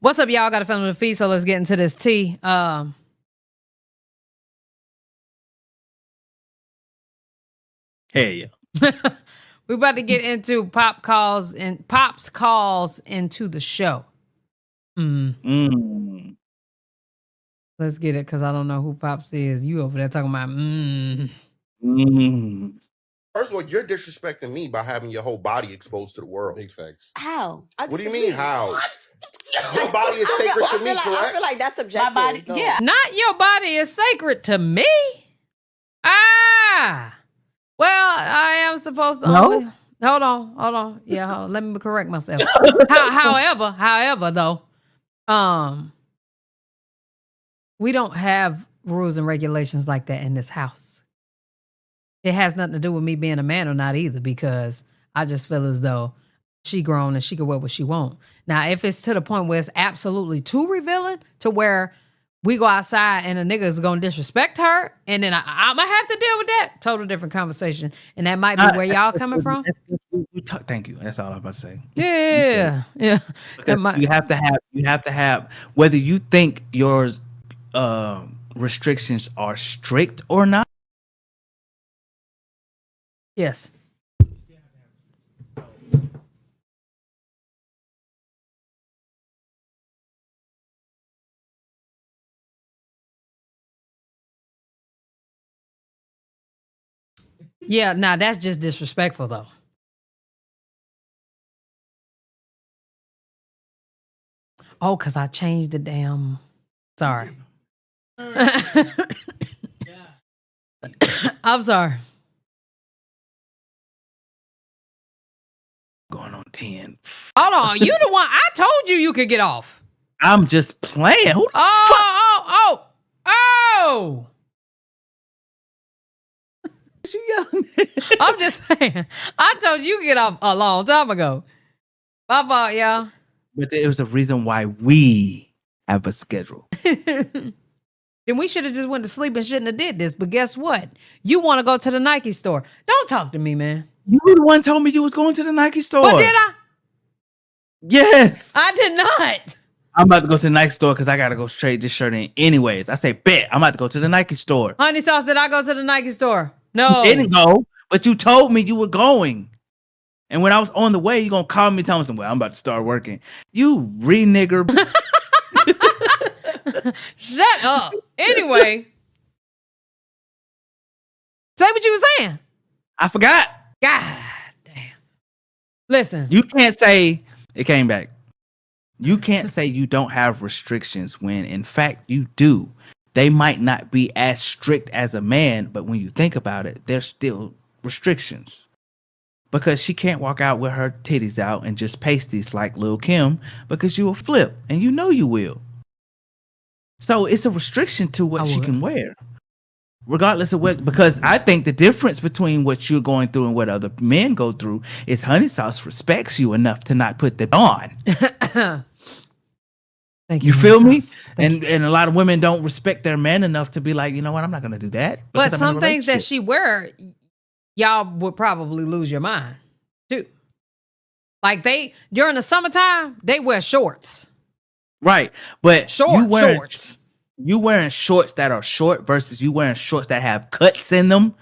What's up, y'all? Got a feeling the feed, so let's get into this tea. Hey, We're about to get into Pop's calls into the show. Let's get it, because I don't know who Pops is. You over there talking about First of all, you're disrespecting me by having your whole body exposed to the world. Big facts. How? What do you mean, how? What? Your body is sacred to me, correct? I feel like that's subjective. My body, yeah. Not your body is sacred to me. Ah. Well, I am supposed to only... Hold on. Yeah, hold on. Let me correct myself. However, though, we don't have rules and regulations like that in this house. It has nothing to do with me being a man or not either, because I just feel as though she grown and she can wear what she want. Now, if it's to the point where it's absolutely too revealing to where we go outside and a nigga is going to disrespect her, and then I'm going to have to deal with that. Total different conversation. And that might be where y'all coming from. Thank you. That's all I'm about to say. Yeah. Because you have to have, whether you think your restrictions are strict or not. Yes. Yeah, nah, that's just disrespectful, though. Oh, because I changed the damn... Sorry. I'm sorry. Going on 10. Hold on, you the one. I told you could get off. I'm just playing. Who the fuck? Oh! You yelling at? I'm just saying. I told you to get off a long time ago. My fault, y'all. But there was a reason why we have a schedule. Then we should have just went to sleep and shouldn't have did this. But guess what? You want to go to the Nike store. Don't talk to me, man. You were the one told me you was going to the Nike store. But did I? Yes. I did not. I'm about to go to the Nike store because I got to go trade this shirt in anyways. I say, bet. I'm about to go to the Nike store. Honey Sauce, did I go to the Nike store? No. You didn't go, but you told me you were going. And when I was on the way, you going to call me telling me, well, I'm about to start working. You re-nigger. Shut up. Anyway. Say what you were saying. I forgot. God damn. Listen. You can't say it came back. You can't say you don't have restrictions when, in fact, you do. They might not be as strict as a man, but when you think about it, there's still restrictions. Because she can't walk out with her titties out and just pasties like Lil' Kim, because you will flip, and you know you will. So it's a restriction to what she can wear. Regardless of what, because I think the difference between what you're going through and what other men go through is Honey Sauce respects you enough to not put that on. Thank you. You feel me? And a lot of women don't respect their man enough to be like, you know what, I'm not going to do that. But some things that she wear, y'all would probably lose your mind too. Like during the summertime, they wear shorts. Right. But shorts. You wearing shorts that are short versus you wearing shorts that have cuts in them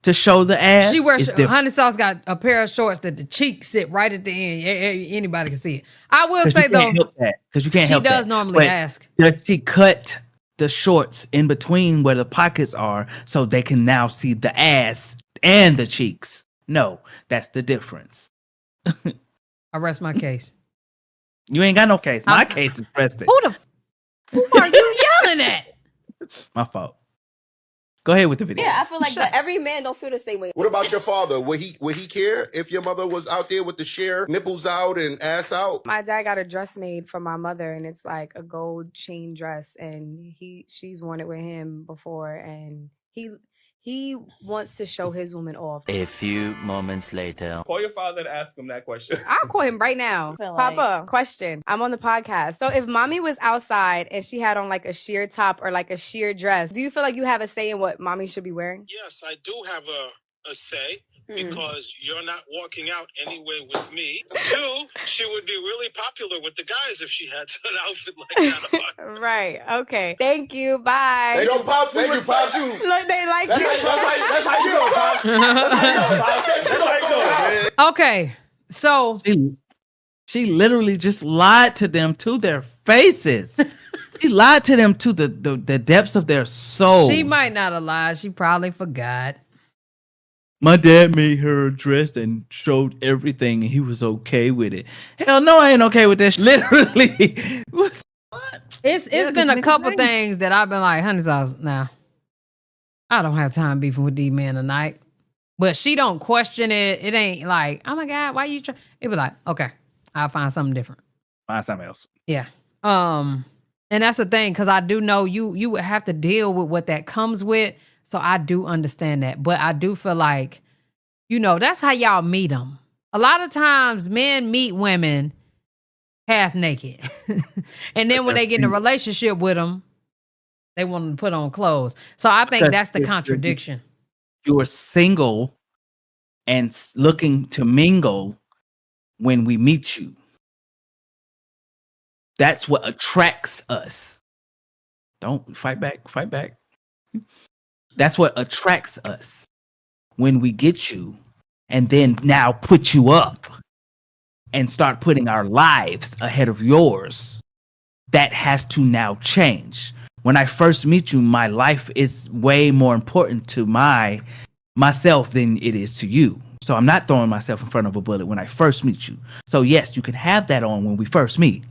to show the ass. She wears Honey Sauce got a pair of shorts that the cheeks sit right at the end. Anybody can see it. I will say though, because you can't help that. She does normally ask. Does she cut the shorts in between where the pockets are so they can now see the ass and the cheeks? No, that's the difference. I rest my case. You ain't got no case. My case is rested. Who are you yelling at? My fault. Go ahead with the video. Yeah, I feel like every man don't feel the same way. What about your father? Would he care if your mother was out there with the sheer nipples out and ass out? My dad got a dress made for my mother, and it's like a gold chain dress, and she's worn it with him before, and he wants to show his woman off. A few moments later. Call your father and ask him that question. I'll call him right now. Papa, question. I'm on the podcast. So if mommy was outside and she had on like a sheer top or like a sheer dress, do you feel like you have a say in what mommy should be wearing? Yes, I do have a say. because you're not walking out anywhere with me. 2, she would be really popular with the guys if she had an outfit like that on. Right. Okay. Thank you. Bye. Yo, Pops, we respect you. Look, they like That's you. how you go, Pops. That's how you go, Pops. That's how you go, man. Okay, so She literally just lied to them to their faces. She lied to them to the depths of their soul. she might not have lied. She probably forgot. My dad made her dressed and showed everything, and he was okay with it. Hell no, I ain't okay with this. Literally. What? It's been a couple things that I've been like, honey sauce, now I don't have time beefing with these men tonight. But she don't question it. It ain't like, oh my God, why you trying? It be like, okay, I'll find something different. Find something else. Yeah. And that's the thing, because I do know you would have to deal with what that comes with. So I do understand that. But I do feel like, that's how y'all meet them. A lot of times men meet women half naked. And then when they get in a relationship with them, they want to put on clothes. So I think that's the contradiction. You are single and looking to mingle when we meet you. That's what attracts us. Don't fight back. Fight back. That's what attracts us when we get you and then now put you up and start putting our lives ahead of yours. That has to now change. When I first meet you, my life is way more important to myself than it is to you. So I'm not throwing myself in front of a bullet when I first meet you. So yes, you can have that on when we first meet.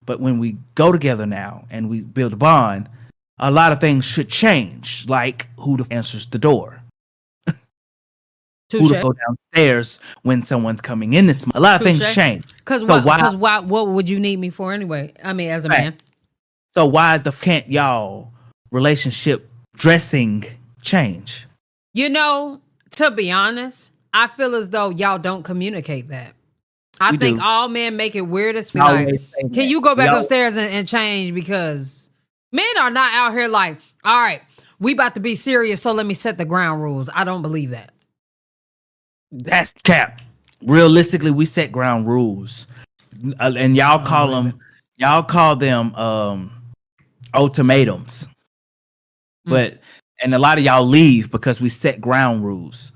But when we go together now and we build a bond, a lot of things should change, like who answers the door. Who to go downstairs when someone's coming in this. A lot of things change. Because why? What would you need me for anyway? I mean, as a man. So why can't y'all relationship dressing change? To be honest, I feel as though y'all don't communicate that. I think all men make it weird as feel like, can you go back upstairs and change? Because men are not out here like, all right, we about to be serious, so let me set the ground rules. I don't believe that. That's cap. Realistically, we set ground rules, and y'all call them ultimatums. But and a lot of y'all leave because we set ground rules,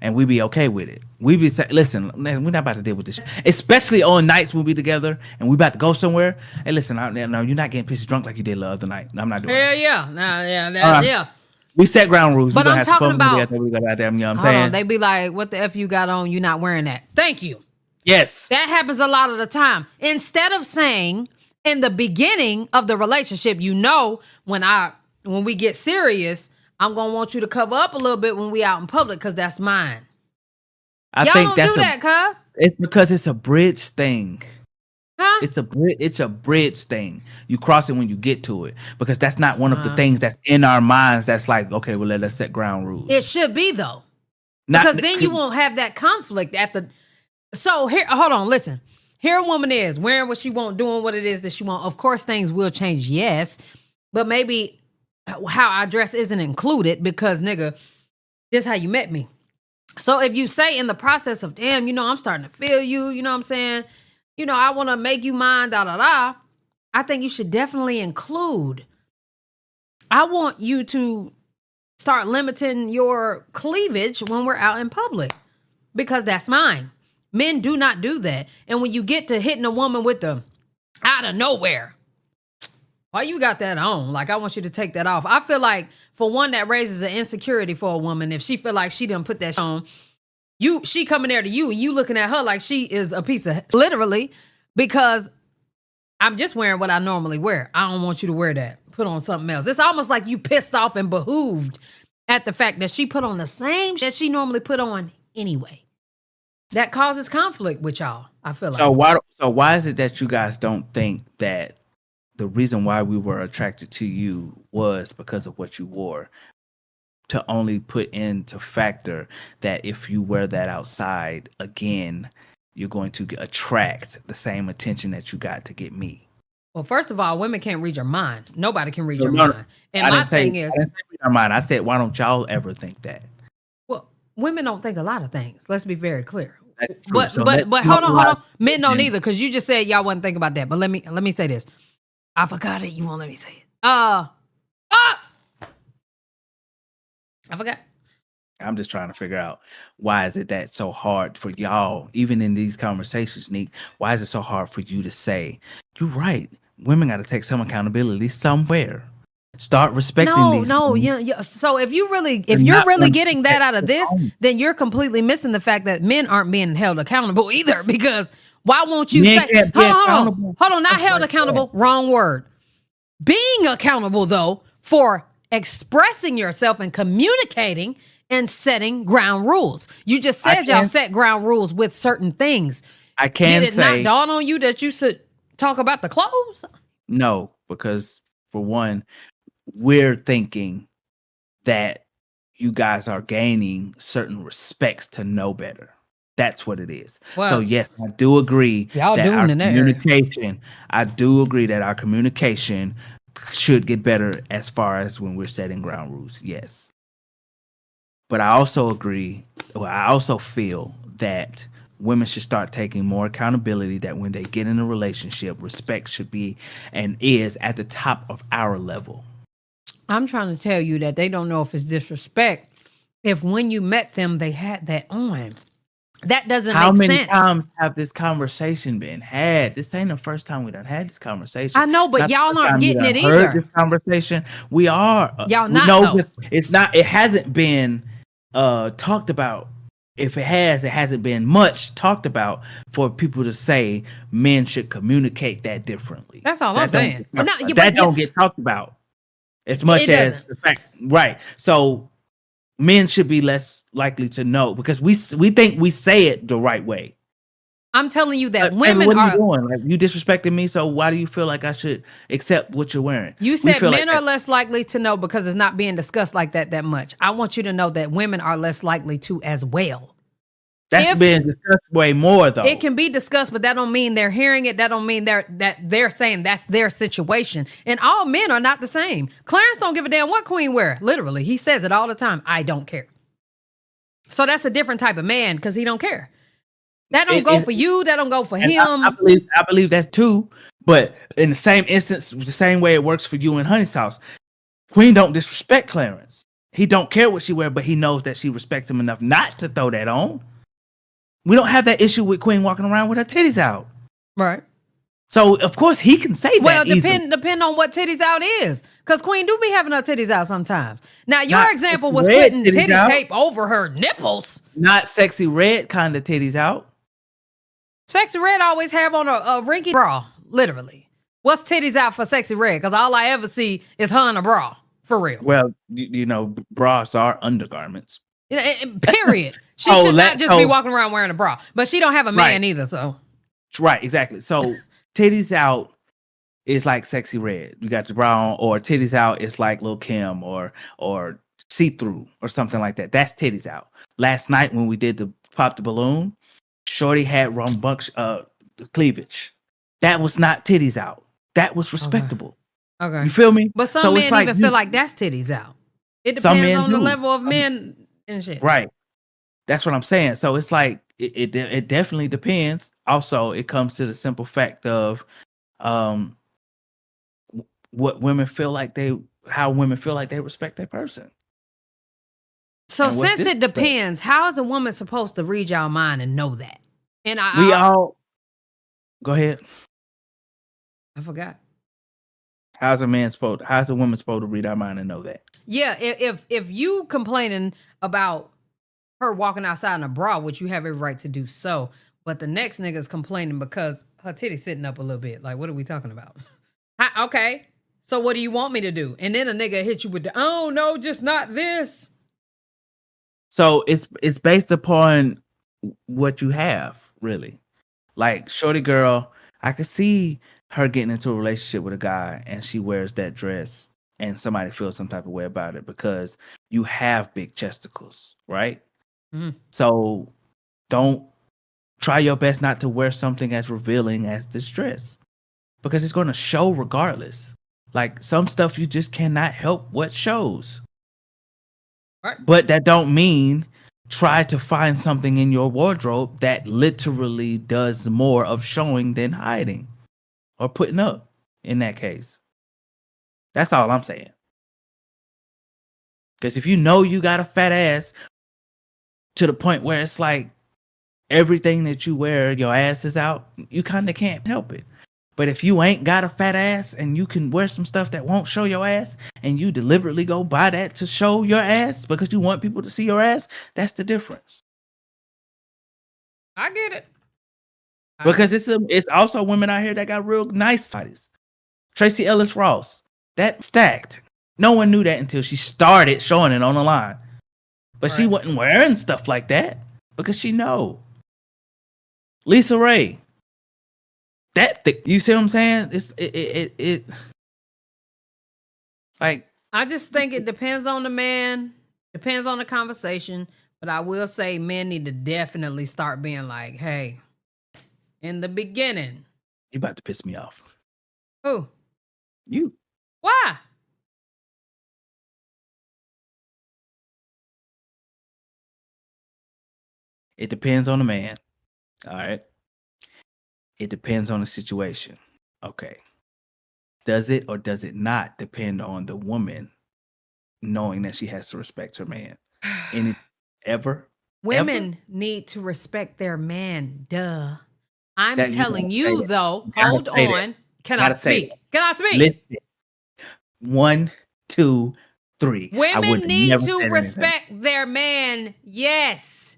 and we be okay with it. We be listen, man, we're not about to deal with this, especially on nights when we together and we about to go somewhere. Hey, listen, no, you're not getting pissed drunk like you did the other night. I'm not doing it. Yeah. Yeah. We set ground rules. But I'm talking about, you know what I'm saying? They be like, what the F you got on? You're not wearing that. Thank you. Yes. That happens a lot of the time. Instead of saying in the beginning of the relationship, when we get serious, I'm going to want you to cover up a little bit when we out in public because that's mine. I Y'all think don't that's do that, cuz. It's because it's a bridge thing. Huh? It's a bridge thing. You cross it when you get to it because that's not one of the things that's in our minds. That's like, okay, well, let's set ground rules. It should be though, because then you won't have that conflict at the. So here, hold on, listen. Here, a woman is wearing what she want, doing what it is that she want. Of course, things will change, yes, but maybe how I dress isn't included because, nigga, this is how you met me. So if you say in the process of, damn, I'm starting to feel you, you know what I'm saying? I want to make you mine, da-da-da. I think you should definitely include, I want you to start limiting your cleavage when we're out in public because that's mine. Men do not do that. And when you get to hitting a woman with the out of nowhere, why you got that on? Like, I want you to take that off. I feel like for one, that raises an insecurity for a woman. If she feel like she didn't put that on, she coming there to you and you looking at her like she is a piece of, literally, because I'm just wearing what I normally wear. I don't want you to wear that. Put on something else. It's almost like you pissed off and behooved at the fact that she put on the same that she normally put on anyway. That causes conflict with y'all, I feel like. So why is it that you guys don't think that the reason why we were attracted to you was because of what you wore? To only put into factor that if you wear that outside again, you're going to attract the same attention that you got to get me. Well, first of all, women can't read your mind. Nobody can read your mind. And my thing is, I didn't say read our mind. I said, why don't y'all ever think that? Well, women don't think a lot of things. Let's be very clear. That's true. But So but let's hold on. normalize Men don't women. either, because you just said y'all wouldn't think about that. But let me say this. I forgot it. You won't let me say it. I forgot. I'm just trying to figure out why is it that so hard for y'all, even in these conversations, Nick? Why is it so hard for you to say, you're right, women got to take some accountability somewhere. Start respecting these. No, women. yeah. So if you're not really one getting that out of this, own. then you're completely missing the fact that men aren't being held accountable either. Because why won't you Men say, can't be hold accountable. on, not Stuff held like accountable, wrong word. Being accountable though for expressing yourself and communicating and setting ground rules. You just said y'all set ground rules with certain things. I can Did it say not dawn on you that you should talk about the clothes? no, because for one, we're thinking that you guys are gaining certain respects to know better. That's what it is. Well, so yes, I do agree y'all that doomed our in that area. communication. I do agree that our communication should get better as far as when we're setting ground rules. Yes, but I also agree. Well, I also feel that women should start taking more accountability. That when they get in a relationship, respect should be and is at the top of our level. I'm trying to tell you that they don't know if it's disrespect. If when you met them, they had that on. That doesn't How make many sense. times have this conversation been had? This ain't the first time we done had this conversation. I know, It's but not the y'all first aren't time we getting done it heard either. This conversation, we are. Y'all we not, know though. it's not. It hasn't been talked about. If it has, it hasn't been much talked about for people to say men should communicate that differently. That's all I'm saying. That don't get talked about as much It as doesn't. the fact, right? So men should be less likely to know because we think we say it the right way. I'm telling you that Like, women what are you are. doing? Like, you disrespecting me, so why do you feel like I should accept what you're wearing? You We said feel men like are less likely to know because it's not being discussed like that much. I want you to know that women are less likely to as well. that's being discussed way more though. It can be discussed, but that don't mean they're hearing it. That don't mean they're saying that's their situation. And all men are not the same. Clarence don't give a damn what Queen wear. Literally, he says it all the time. I don't care. So that's a different type of man because he don't care. That don't go for you. That don't go for him. I believe that too. But in the same instance, the same way it works for you in Honey's house, Queen don't disrespect Clarence. He don't care what she wear, but he knows that she respects him enough not to throw that on. We don't have that issue with Queen walking around with her titties out. Right. So of course he can say that. Well, depend on what titties out is. Because Queen do be having her titties out sometimes. Now, your example was putting titty tape over her nipples. Not sexy red kind of titties out. Sexy Red always have on a rinky bra, literally. What's titties out for Sexy Red? Because all I ever see is her in a bra, for real. Well, you know, bras are undergarments. Period. She should not just be walking around wearing a bra. But she don't have a man either, so. Right, exactly. So titties out is like Sexy Red. You got your bra on, or titties out is like Lil' Kim or see-through or something like that. That's titties out. Last night when we did the pop the balloon, Shorty had rambunctious cleavage. That was not titties out. That was respectable. Okay. You feel me? But some men even feel like that's titties out. It depends on the level of men and shit. Right. That's what I'm saying. So it's like it definitely depends. Also, it comes to the simple fact of what women feel like how women feel like they respect their person. So since it depends, how is a woman supposed to read y'all mind and know that? And go ahead. I forgot. How's a woman supposed to read our mind and know that? Yeah, if you complaining about her walking outside in a bra, which you have every right to do so, but the next nigga's complaining because her titty's sitting up a little bit. Like, what are we talking about? Okay, so what do you want me to do? And then a nigga hit you with the, oh no, just not this. So it's based upon what you have, really. Like Shorty girl, I could see her getting into a relationship with a guy and she wears that dress and somebody feels some type of way about it because you have big chesticles, right? Mm. So don't try your best not to wear something as revealing as this dress because it's going to show regardless. Like some stuff you just cannot help what shows. Right. But that don't mean try to find something in your wardrobe that literally does more of showing than hiding or putting up in that case. That's all I'm saying. Because if you know you got a fat ass to the point where it's like everything that you wear, your ass is out, you kind of can't help it. But if you ain't got a fat ass and you can wear some stuff that won't show your ass and you deliberately go buy that to show your ass because you want people to see your ass, that's the difference. I get it. Because it's also women out here that got real nice bodies. Tracy Ellis Ross, that stacked. No one knew that until she started showing it on the line. But she wasn't wearing stuff like that because she know. Lisa Ray, that thick. You see what I'm saying? It like, I just think it depends on the man, depends on the conversation. But I will say men need to definitely start being like, hey, in the beginning. You about to piss me off. Who? You. Why? It depends on the man. All right. It depends on the situation. Okay. Does it or does it not depend on the woman knowing that she has to respect her man? Any ever? Women need to respect their man. Duh. I'm That you telling gotta you say though. that. You Hold gotta say that. on. Can You I gotta say speak? that. Can I speak? Listen. 1, 2, 3. I Women would need never to said anything. respect their man. Yes.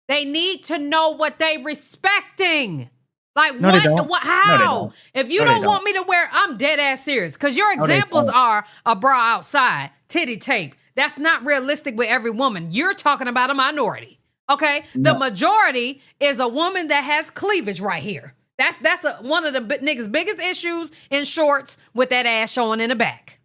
They need to know what they respecting. Like No, they don't. what No, they how? don't. If you No, they don't want don't. me to wear, I'm dead ass serious. Because your No, they examples don't. are a bra outside, titty tape. That's not realistic with every woman. You're talking about a minority. Okay? The No. majority is a woman that has cleavage right here. That's one of the niggas' biggest issues in shorts with that ass showing in the back.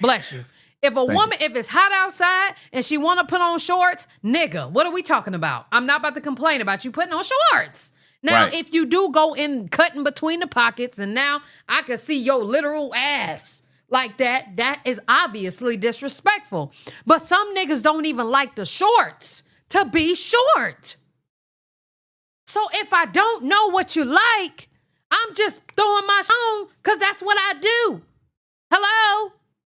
Bless you. If a woman, if it's hot outside and she want to put on shorts, nigga, what are we talking about? I'm not about to complain about you putting on shorts. Now, Right. if you do go in cutting between the pockets and now I can see your literal ass like that, that is obviously disrespectful. But some niggas don't even like the shorts to be short. So if I don't know what you like, I'm just throwing my on because that's what I do. Hello?